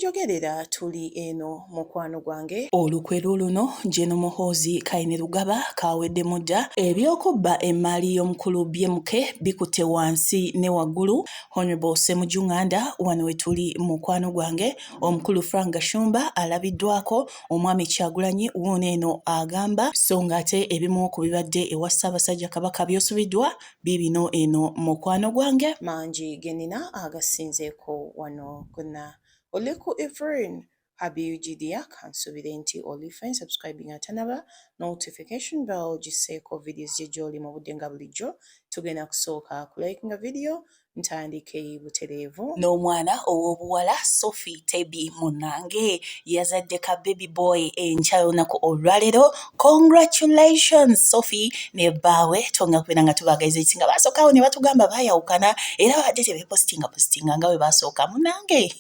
Bwenjogerera tuli eno mukwano gwange olukwe luluno njeno muhoozi kaine lugaba kawedde mudda ebyokubba emmali y'omukulu byemuke bikute wansi ne waggulu. Honorable Ssemujjunganda wano wetuli mukwano gwange omukulu Frank Gashumba alabiddwako omwami Kyagulanyi wuuno eno agamba so ng'ate ebimu ku bibadde ewa Ssabasajja Kabaka byosubiddwa bibino eno mukwano gwange mangi genina agasinzeeko wano gonna Oleku Efrain Habiujidia kansubire nti Olifen subscribing atanaba notification bell giseko videos jejoli mu budde nga bulijjo tugenda kusooka kulikinga video ntandike butereevu n'omwana ow'obuwala Sophie Tebi Munange yazadde ka baby boy enkyayonako olwalero. Congratulations Sophie ne bbaawe tonga kubera nga tubagaiza ekisinga basookawo ne batugamba bayawukana era badde tebepostinga nga we basooka Munange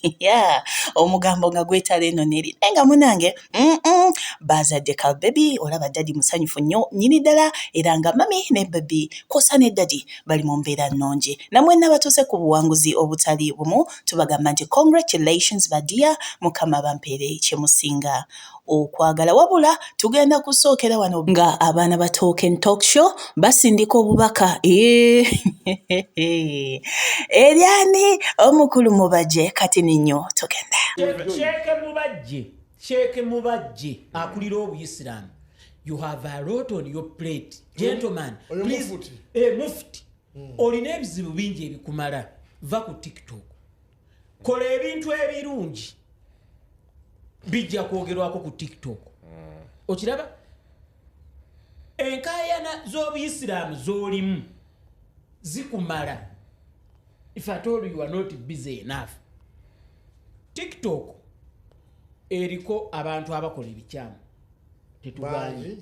omugambo nga gwetala eno neri nenga Munange bazadde ka baby olaba dadi musanyufu nnyo nyini ddala era nga mami ne baby kosa ne dadi bali mu mbeera nnungi namwe nabatuse ku buwanguzi obutali bumu tubagamba nti congratulations badia mukama bampeere kyemusinga okwagala wabula tugenda kusookera wano nga abaana ba Talking Talk Show basindika obubaka eryani omukulu mubajje kati ninyo tugenda Sheke mubajje akulira obuyisiramu. You have a lot on your plate. Gentlemen, please. Mufti. Olina ebizibu bingi ebikumala. Va ku TikTok. Kola ebintu ebirungi. Bijja kwogerwako ku TikTok. Okiraba? Enkayana z'obuyisiramu z'olimu zikumala. If I told you are not busy enough. TikTok eriko abantu abakola ebikyamu tetubanyi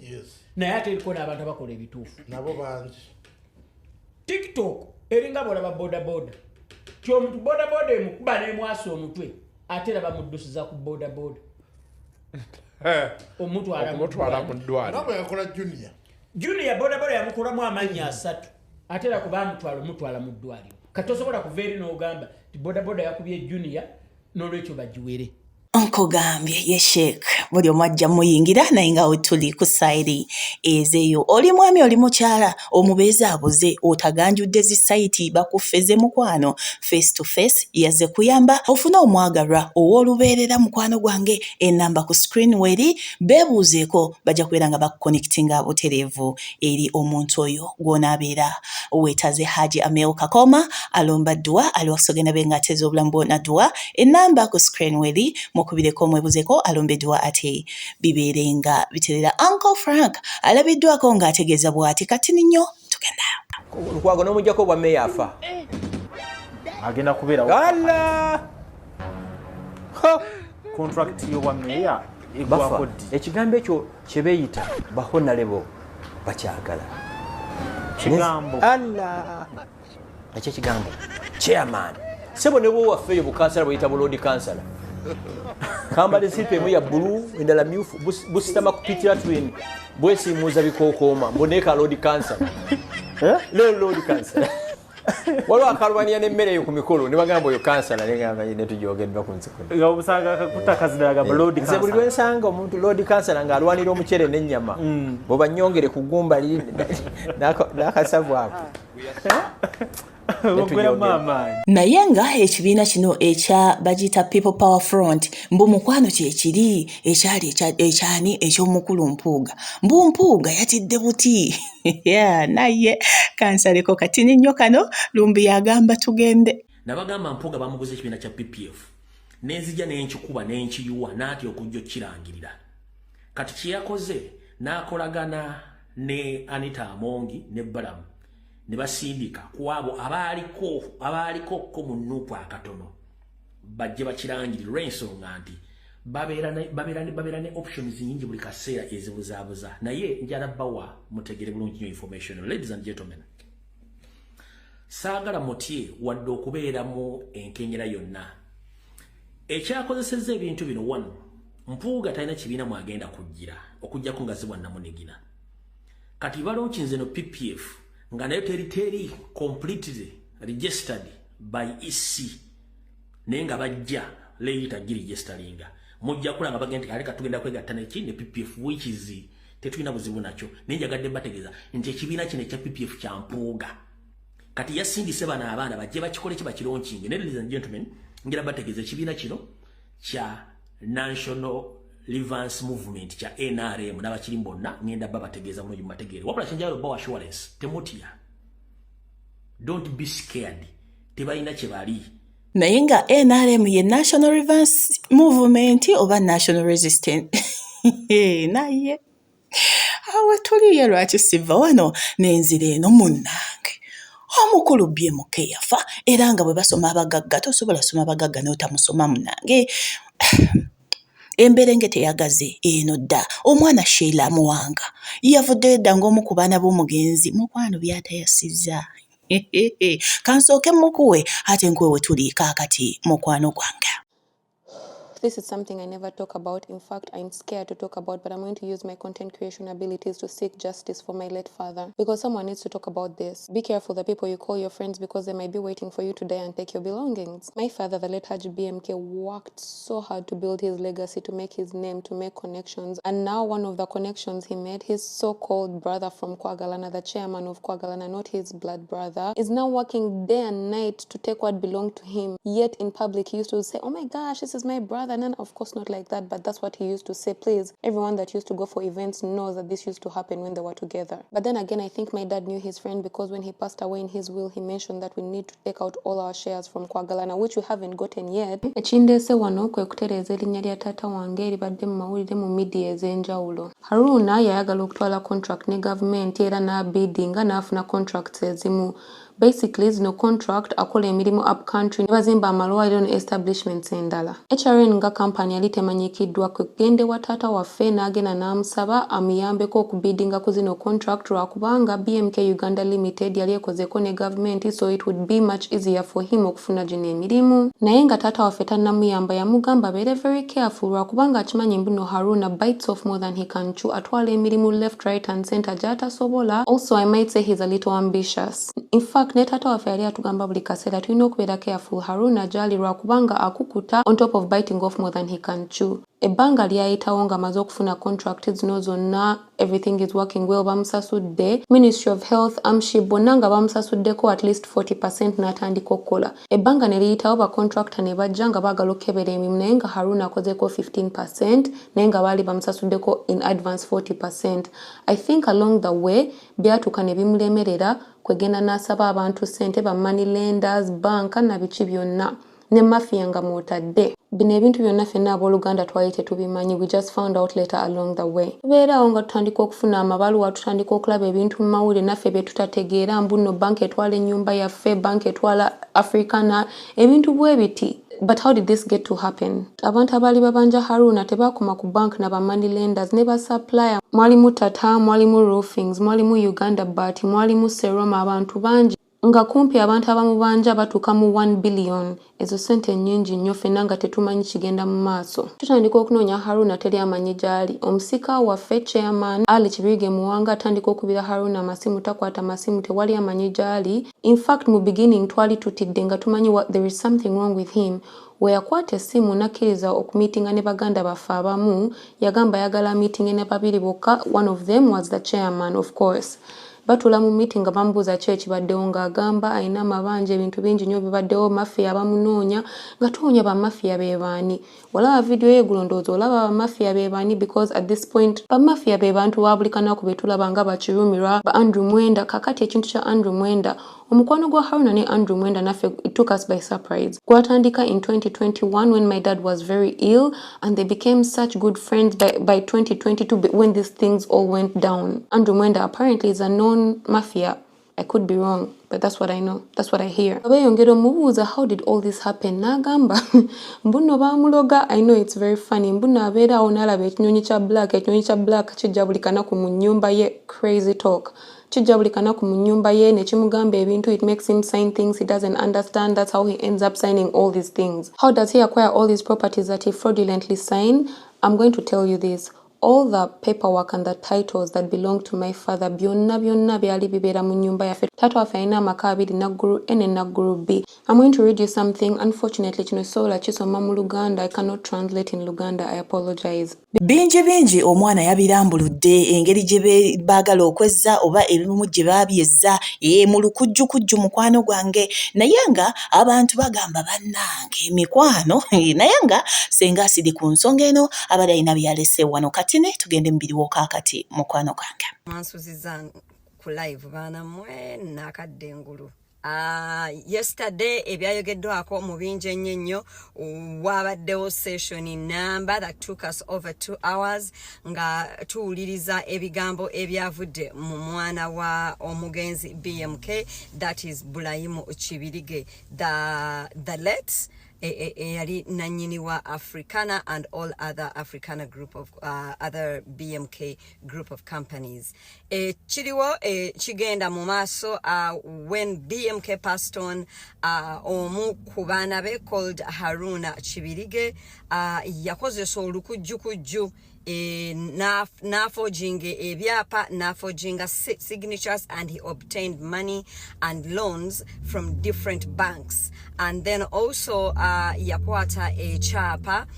naye ate eriko n'abantu abakola ebituufu nabo bangi. TikTok eringa bolaba bodaboda kyomuntu bodaboda emukuba n'emwasa omutwe ate raba muddusiza ku bodaboda omutwala mu ddwaliro nabo yakola junior bodaboda yamukulamu amannya 3 ate era kuba mutwala mu ddwaliro kati osobola kuva eri n'ogamba ti bodaboda yakubye junior n'olwekyo bagiwere. Nkugambye ye Sheikh buli omwajja muyingira naye nga tuli ku side ezeyo oli mwami oli mukyala omubeezi abuze otaganjudde zi site bakufeze mukwano face to face yaze kuyamba ofuna omwagalwa ow'olubeerera mukwano gwange enamba ku screen weri beebuuzeeko bajja kubeera nga bakuconnectinga butereevu eri omuntu oyo gw'onaabeera weetaze Haji Ameo Kakoma alomba ddwa ali wakusogenda be ng'ateeza obulamu bwonna ddwa enamba ku screen weri mukubireko mwebuzeko alombeddwa ate bibeerenga biterera. Uncle Frank alabiddwako ng'ategeeza bw'ati kati ninyo tugenda lukwago n'omujjako bwa meya afa agenda kubeera ala contract y'obwa meya egwako ddi ekigambo ekyo kye beeyita bahonalebo bakyagala kigambo ala ekyo ekigambo chairman sebo ne bwo waffeeyo bukansala bweyita bulodi kansala kambale sipe mu ya blue endala myufu busitama kupitira twin bwesimuuza bikookoma mboneka lodi cancer lodi cancer waliwo akalwaniya n'emmere yo ku mikolo ne bagamba oyo cancer nengamba ne tujogedwa ku nsiko nga obusanga kutakaziraga lodi cancer buli lwensanga omuntu lodi cancer nga alwanira omukyere n'ennyama bwoba nnyongere ku gumba n'akasavu ako naye nga ekibiina kino ekya bagita People Power Front mbu mukwano kyekiri ekyali ekyani eky'omukulu Mpuuga mbu Mpuuga yatidde buti naye kansaleko kati nnyo kano lumbi yagamba tugende nabagamba Mpuuga bamuguze ekibiina kya PPF n'enzija n'enkikuba n'enkiyuwa n'atya okujja okkirangirira kati kyeyakoze n'akolagana ne Anita Amongi ne Balamu ne basindika kwabo abaaliko ko mu nnupu akatono bajje bakirangirira olw'ensonga nti babeera ne options nyingi buli kaseera ezibuzaabuza naye njala bawa mutegere bulungi nnyo information. Ladies and gentlemen, saagala mutye wadde okubeera mu enkenyera yonna ekyakozesezza ebintu bino. 1 Mpuuga talina kibiina mwagenda kujjira okujjako nga zibwa namunigina kati balonkinze no PPF nga nayo teri completely registered by EC nenga bajja leeta giregisteringa mujja kulanga bagenti kaleka tugenda kwegatta neki ne PPF which is tetulina buzibu nakyo naye njagadde bategeeza nti ekibiina kino ekya PPF kya mpuuga kati yasindise bano abaana bajje bakikole kye bakironkinge ladies and gentlemen ngira bategeeza ekibiina kino kya National Relevance Movement kya NRM n'abakiri bonna ngenda babategeeza bulungi mubategeere wabula kyenjalo bo assurance temutya don't be scared tebalina kye bali naye nga NRM ye National Relevance Movement oba National Resistance naye awe tuliye lwaki siva wano n'enzira eno munnange omukulu BMK yafa era nga bwe basoma abagagga tosobola soma abagagga n'otamusoma munnange emberenge teyagaze eno dda omwana Sheila Muwanga yavudde dda ng'omu ku baana b'omugenzi mukwano byatayasizza kansooke mukuwe ate nkwewe tuli kaakati mukwano gwange. This is something I never talk about. In fact, I'm scared to talk about, but I'm going to use my content creation abilities to seek justice for my late father. Because someone needs to talk about this. Be careful the people you call your friends because they might be waiting for you to die and take your belongings. My father, the late Haji BMK, worked so hard to build his legacy, to make his name, to make connections. And now one of the connections he made, his so-called brother from Kwagalana, the chairman of Kwagalana, not his blood brother, is now working day and night to take what belonged to him. Yet in public, he used to say, oh my gosh, this is my brother. And then, of course, not like that, but that's what he used to say. Please, everyone that used to go for events knows that this used to happen when they were together. But then again, I think my dad knew his friend because when he passed away in his will, he mentioned that we need to take out all our shares from Kwagalana, which we haven't gotten yet. Ekindese wano kwe kutereeza erinnya lya taata wange eribadde mu mawulire mu media ez'enjawulo. Haruna yayagala okutwala contract ne government era n'abidinga n'afuna contracts ezimu. Basically, zino contract akola emirimu up country ne bazimba amalwaliro ne establishments endala. HRN nga company yali temanyikiddwa kugende wa taata waffe n'agenda n'amusaba amuyambeko okubidinga ku zino contract lwakubanga BMK Uganda Limited yali ekozeeko ne government, so it would be much easier for him okufuna gino emirimu. Naye nga taata waffe tannamuyamba yamugamba abeere very careful lwakubanga akimanyi mbuno Haruna bites off more than he can chew, atwala emirimu left, right and center gy'atasobola. Also, I might say he's a little ambitious. In fact, ne taata waffe yali atugamba buli kaseera tulina okubeera careful Haruna gy'ali lwakubanga akukuta on top of biting off more than he can chew. Ebbanga lyayitawo nga amaze okufuna contract zino zonna, everything is working well, bamusasudde. Ministry of Health, AMSHI bonna nga bamusasuddeko at least 40% n'atandika okukola. Ebbanga ne liyitawo ba contractor ne bajja nga baagala okukebera emirimu naye nga Haruna akozeko 15% naye nga baali bamusasuddeko in advance 40%. I think along the way byatuuka ne bimulemerera kwegenda n'asaba abantu ssente ba money lenders, banka na biki byonna ne mafia nga mwotadde. Bino ebintu byonna ffenna abooluganda twali tetubimanyi, we just found out later along the way. Tubeerawo nga tutandika okufuna amabaluwa, tutandika okulaba ebintu mu mawulire naffe bye tutategeera, mbuno banka etwala ennyumba yaffe, banka etwala Africana, ebintu bwe biti. But how did this get to happen? Abantu abaali babanja Haruna tebakoma ku bank na ba money lenders ne ba supplier. Mwalimu Tata, mwalimu Roofings, mwalimu Uganda Bat, mwalimu Seroma, abantu bangi. Nga kumpi abantu abamubanja batuuka mu 1 billion. Ezo sente nnyingi nnyo ffenna nga tetumanyi kigenda mu maaso. Tutandika okunoonya Haruna teri amanyi gy'ali. Omusika waffe chairman Ali Kibirige Muwanga atandika okubira Haruna amasimu, takwata masimu, tewali amanyi gy'ali. In fact, mu beginning twali tutidde nga tumanyi there is something wrong with him. We yakwata essimu nakkiriza okumiitinga ne baganda baffe abamu, yagamba yagala meeting ne babiri bokka. One of them was the chairman, of course. Batula mu meeting bamubuuza ki ekibaddewo ng'agamba alina amabanja ebintu bingi nnyo bibaddewo, mafia bamunoonya nga tunoonya bamafia be baani. Olaba video y'eggulo ndowooza olaba bamafia be baani because at this point bamafia be bantu ba buli kanaku be tulaba nga bakirumirwa ba Andrew Mwenda. Kakati ekintu kya Andrew Mwenda, omukwano gwa Haruna ne Andrew Mwenda naffe it took us by surprise. Gwatandika in 2021 when my dad was very ill and they became such good friends by 2022 when these things all went down. Andrew Mwenda apparently is a known mafia. I could be wrong, but that's what I know. That's what I hear. Abayongera omubuuza how did all this happen? N'agamba mbuno bamuloga. I know it's very funny. Mbuno abeerawo n'alaba ekinyonyi kya black kijja buli kanaku mu nnyumba ye. Crazy talk. Kijja buli kanaku mu nnyumba ye ne kimugamba ebintu. It makes him sign things he doesn't understand. That's how he ends up signing all these things. How does he acquire all these properties that he fraudulently signed? I'm going to tell you this. all the paperwork and the titles that belong to my father byonna byali bibera mu nyumba yaffe. Taata waffe alina amaka abiri, Naggulu A ne Naggulu B. I'm going to read you something. Unfortunately, kino sobola kisoma mu Luganda. I cannot translate in Luganda. I apologize. Bingi omwana yabirambuludde engeri gye baagala okwezza oba ebimu gye baabyezza mu lukujjukujju mukwano gwange naye nga abantu bagamba bannange mikwano naye nga senga asiri ku nsonga eno abali alina byalese wano kati ne tugende mu biriwo kaakati mukwano gwange. Mwansuziza ku live baana mmwe nakadde engulu. Yesterday ebyayogeddwako mu bingi ennyo wabaddewo session number that took us over 2 hours nga tuwuliriza ebigambo ebyavudde mu mwana wa omugenzi BMK, that is Bulayimu Kibirige, the late yali nanyini wa Africana and all other Africana group of other BMK group of companies. Chiriwo chigenda mu maaso when BMK passed on, omu ku baana be called Haruna Kibirige yakozesa olukujjukujju forging ebyapa, forging signatures, and he obtained money and loans from different banks. And then also yakwata chapa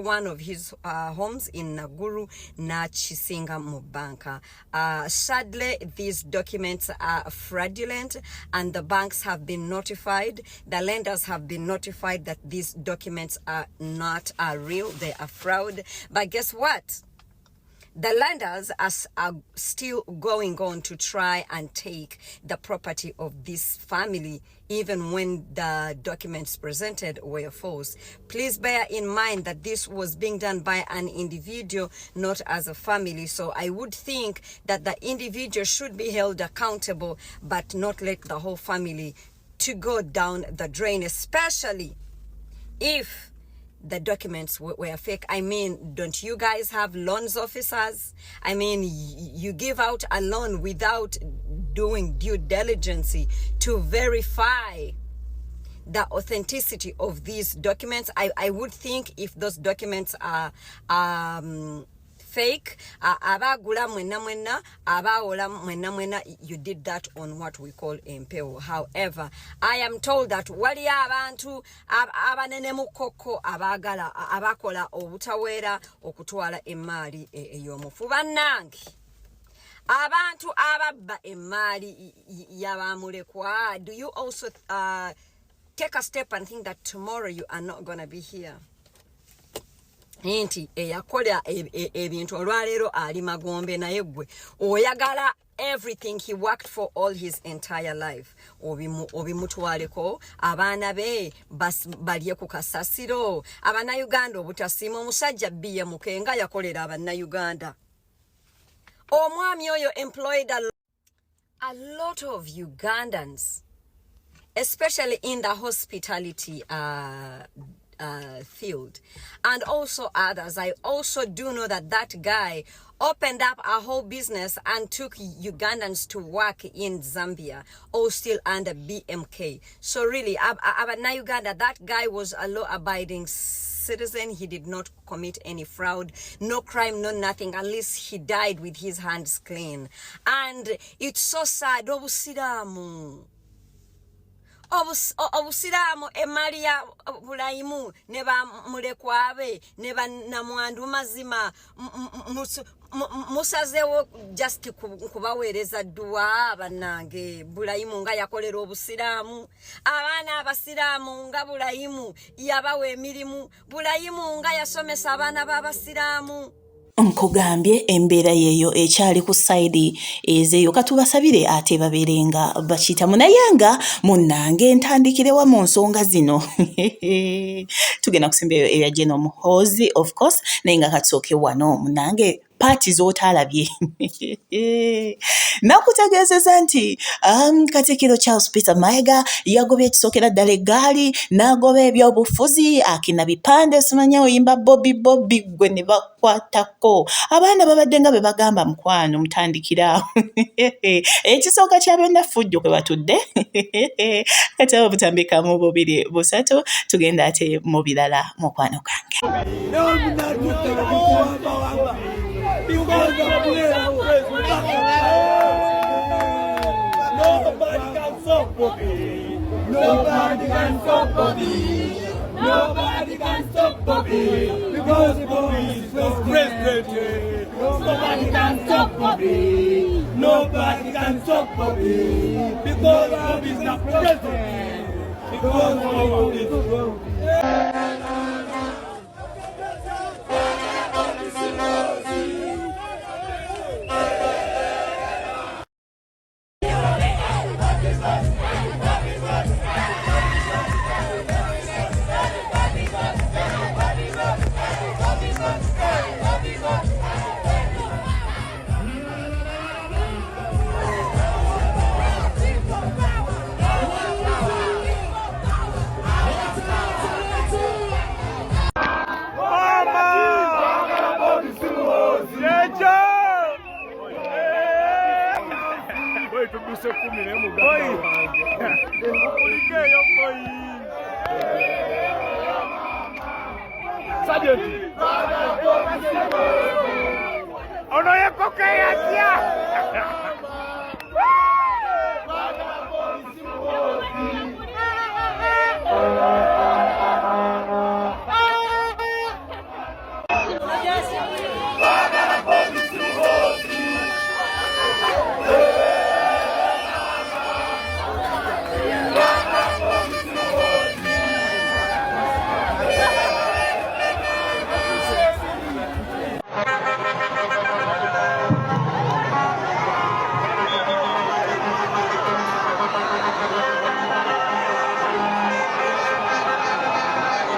one of his homes in Naggulu na chisinga mu banka. Sadly, these documents are fraudulent and the banks have been notified, the lenders have been notified that these documents are not real, they are fraud. But guess what? The lenders are still going on to try and take the property of this family, even when the documents presented were false. Please bear in mind that this was being done by an individual, not as a family. So I would think that the individual should be held accountable, but not let the whole family to go down the drain, especially if the documents were fake. I mean, don't you guys have loans officers? I mean, you give out a loan without doing due diligence to verify the authenticity of these documents. I would think if those documents are fake, abagula mwena abaola mwena, you did that on what we call empewo. However, I am told that wali abantu abanene mukoko abagala abakola obutawera okutwala emali eyomufu bannange, abantu ababba emali yabamulekwa. Do you also take a step and think that tomorrow you are not going to be here? Nti eyakola ebintu olwaleero ali magombe naye gwe oyagala everything he worked for all his entire life obimutwaleko abaana be balye ku kasasiro. Abannayuganda obutasiima omusajja BMK nga yakolera abannayuganda. Omwami oyo employed a lot of Ugandans, especially in the hospitality field, and also others. I also do know that that guy opened up a whole business and took Ugandans to work in Zambia, all still under BMK. So really, Uganda, that guy was a law-abiding citizen. He did not commit any fraud, no crime, no nothing, unless he died with his hands clean. And it's so sad. Obusiramu emali ya Bulayimu ne bamulekwabe ne bannamwandu mazima musazewo just kubaweereza dduwa bannange. Bulayimu nga yakolera obusiramu, abaana abasiraamu nga Bulayimu yabawa emirimu, Bulayimu nga yasomesa abaana b'abasiraamu. Nkugambye embeera yeeyo ekyali ku sayidi ezeeyo katubasabire ate babeerenga bakiyitamu naye nga munnange ntandikirewa mu nsonga zino tugenda kusimbayo ebya Muhoozi of course naye nga katusooke wano munnange paati z'otalabye. Nakutegeezeza nti Katikkiro Charles Peter Mayiga yagobye ekisookera ddala eggaali n'agoba ebyobufuzi akina bipande simanya oyimba Bobby gwe ne bakwatako abaana babadde nga be bagamba mukwano mutandikira ekisooka kya byonna ffujjo kwe batudde kati abo butambikamu bubiri busatu tugenda ate mu birala mukwano gange. Nobody can stop Bobby. Nobody can stop Bobby because Bobby is president. Nobody can stop Bobby. Nobody can stop Bobby because Bobby is the president. Because Bobby is president.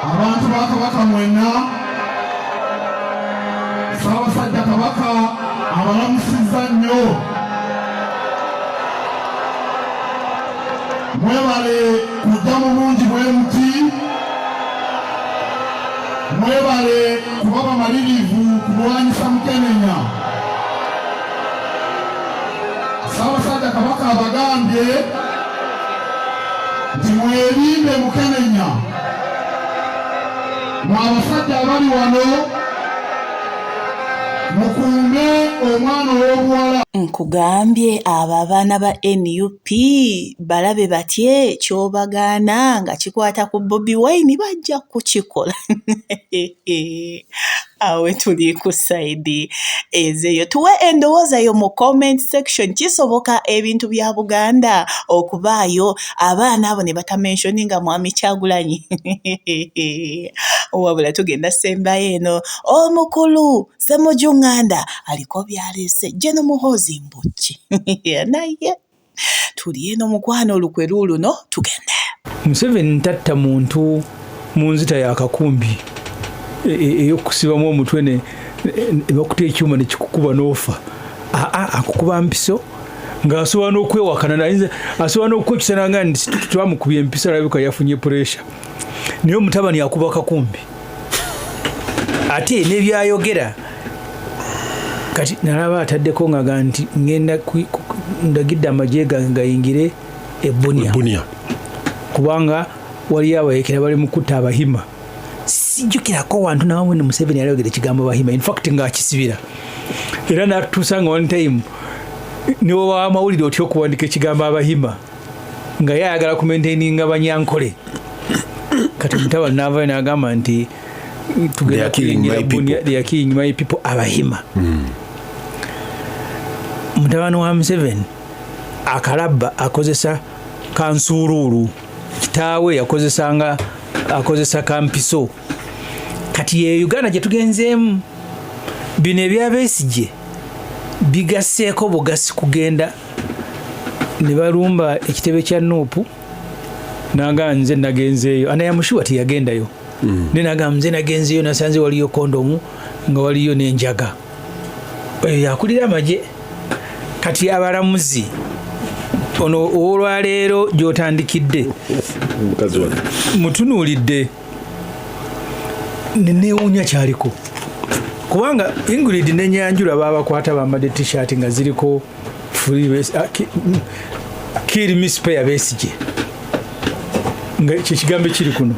Abantu ba Kabaka mwenna Ssabasajja Kabaka abalamusizza nnyo mwebale kujja mu bungi bwe muti mwebale kuba bamalirivu kulwanyisa Mukenenya. Ssabasajja Kabaka abagambye nti mwerimbe Mukenenya. Abasajja abali wano mukuume omwana ow'obuwala. Nkugambye abo abaana ba NUP balabe batye ky'obagaana nga kikwata ku Bobi Wine bajja kukikola. Awe tuli ku side ezeyo tuwe endowooza yo mu comment section. Kisoboka ebintu bya Buganda okubaayo abaana abo ne batamentioninga Mwami Kyagulanyi. Wabula tugenda sembayo eno omukulu Ssemujjunganda aliko byaleese Jeno Muhoozi Mbujji naye tuli eno mukwano olukwe luluno tugenda. Museveni ntatta muntu mu nzita ya kakumbi eyokusibamu omutwe ne bakuta ekyuma ne kikukuba n'ofa. Akukuba mpiso ng'asobola n'okwewakana naye asobola n'okwekisana nga nti twamukubye empisa alabika yafunye pressure naye omutabani akuba kakumbi ate n'ebyayogera kati nalaba ataddeko nga nti ngenda ndagidde amagye gange gayingire Bunia kubanga waliyo abayekera bali mu kutta Abahima. Sijjukirako wantu nawe ne Museveni yayogera ekigambo Abahima, in fact ng'akisibira era n'atuusanga one time niwo w'amawulire otya okuwandika ekigambo Abahima nga yayagala kumaintaininga Banyankole. Kati omutabani n'avaayo n'agamba nti tugenda kuyingira Bunia, they are killing my people, Abahima. Mutabani wa Museveni akalabba akozesa kansuululu, kitaawe akozesa kampiso. Kati ye Uganda gye tugenzeemu bino ebyabeesigye bigasseeko bugasi kugenda ne balumba ekitebe kya Nuupu naga nze nagenzeeyo. Anayamushuwa teyagendayo ne naga nze nagenzeeyo nasanze waliyo kondomu nga waliyo n'enjaga. yakulira amagye kati abalamuzi ono olwaleero gy'otandikidde mutunuulidde neewuunya kyaliko kubanga Ingrid ne Nyanjula babakwata bambadde t-shirt nga ziriko Kill Me Spare Besigye nga kyekigambo kiri kuno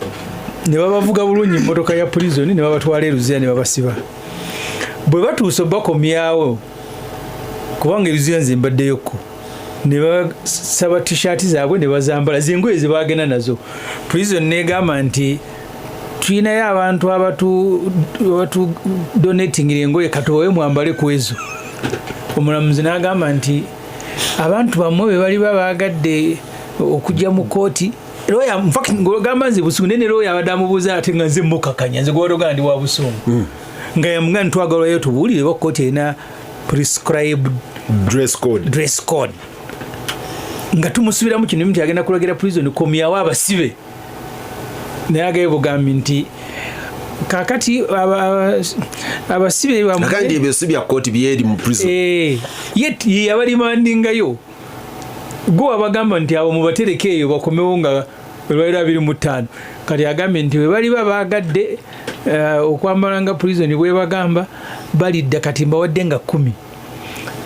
ne babavuga bulungi emmotoka ya prison ne babatwala eruzia ne babasiba bwe batuusa bakomyawo kubanga eruzia nze mbaddeyoko ne basaba t-shirt zaabwe ne bazambala zengoye ze baagenda nazo prison negamba nti tuyinayo abantu abatu donating engoye katowe mwambale ku ezo omulamuzi n'agamba nti abantu bamwe be bali babaagadde okujja mu kooti lawyer in fact ngogamba nze busungu nene lawyer abadamubuuza ate nga nze mukakanya nze gwotoga ndi wa busungu nga yamugamba ntwagalayo tubuulire ba kooti erina prescribed dress code nga tumusubiramu kino nti agenda kulagira prison komyawo abasibe naye agayo bugambi nti kakati abasibe kandi ebyo si bya kooti byeri mu prison yet abalimandingayo go abagamba nti abo mubatereke eyo bakomewo nga lwaira 25 kati agambye nti we bali babaagadde okwambala nga prison bwe bagamba balidda kati mbawadde nga 10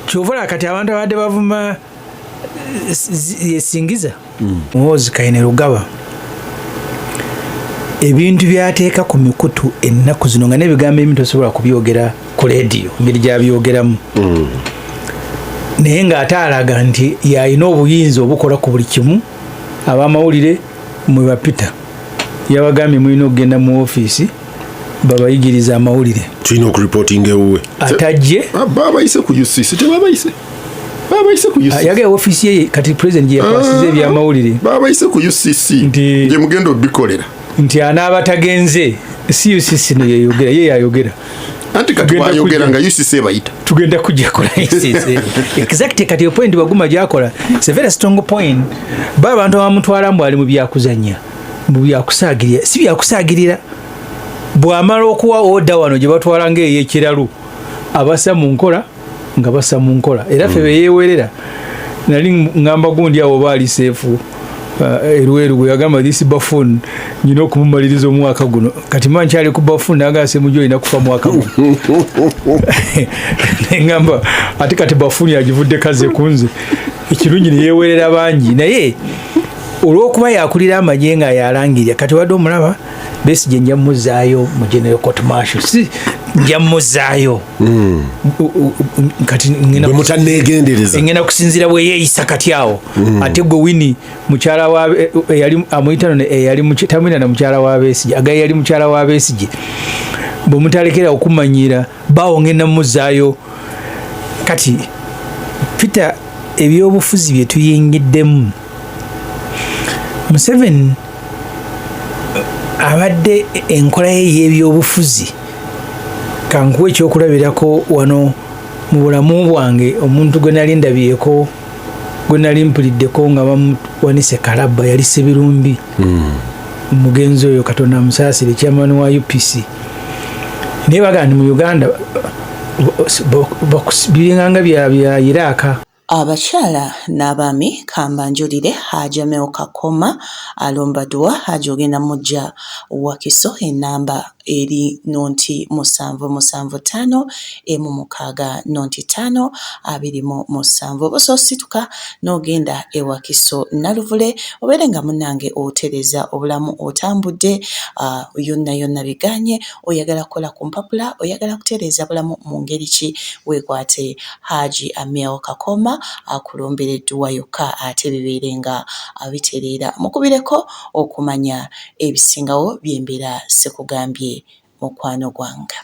kyovola kati abantu abadde bavuma yesingiza muhoozi Kaine Rugaba ebintu byateeka ku mikutu ennaku zino nga n'ebigambo ebimu tosobola kubyogera ku leediyo ngeri gyabyogeramu naye ng'ate alaga nti yalina obuyinza obukola ku buli kimu ab'amawulire mwe bapita yabagambye mulina okugenda mu ofiisi babayigiriza amawulire tulina okureportinga ewuwe atajje babayise ku UCC tebabayise ku UCC yagaya ofiisi ye kati president gye yakwasiza ebyamawulire babayise ku UCC gye mugenda obikolera nti anaaba tagenze si UCC ne yayogera ye yayogera anti kati bayogera nga UCC bayita tugenda kujja kola UCC exactly kati point baguma gyakola it's a very strong point abantu bamutwala mbu ali mu byakuzanya mu byakusaagirira si byakusaagirira bw'amala okuwa oda wano gye batwala ng'eyekiralu abasa mu nkola nga basa mu nkola era ffe beyewerera nali ngamba gundi awo baali seefu Erweru bwe yagamba this buffoon nyina okumumaliriza omwaka guno kati mankyali ku buffoon agase mujo ina kufa mwaka guno ngamba ati kati buffoon yagivudde kaze kunze ekirungi ne yewerera bangi naye olw'okuba yakulira amagye nga yalangirira kati wadde omulaba Besigye nja muzaayo mu general court martial si nja muzaayo kati ngina mutanegendereza ngina kusinzira bwe yeeyisa kati awo ate gwe Winnie mukyala wa yali amuyitano ne yali mukitamina na mukyala wa Besigye agaye yali mukyala wa Besigye bwe mutalekera okumanyira bawo ngenda muzaayo kati Peter ebyobufuzi bye tuyingiddemu Museveni abadde enkola ye y'ebyobufuzi kankuwa ekyokulabirako wano mu bulamu bwange omuntu gwe nali ndabyeko gwe nali mpuliddeko nga bamuwanise kalabba yali Sebirumbi omugenzi oyo Katonda amusaasire chairman wa UPC naye bagandi mu Uganda biringanga bya Iraka abakyala n'abaami kambanjulire Haja Meokakoma alombadwa ajogenda mujja wakiso enamba eri nonti 775 M6 nonti 5 207 bososituka n'ogenda ewakiso Naluvule oberenga munange otereza obulamu otambudde yonna biganye oyagala kola ku mpapula oyagala kutereza bulamu mu ngeri ki wekwate Haji Meokakoma akulombereddwa yokka ate bibeerenga abiterera mukubireko okumanya ebisingawo byembeera sekugambye mukwano gwanga.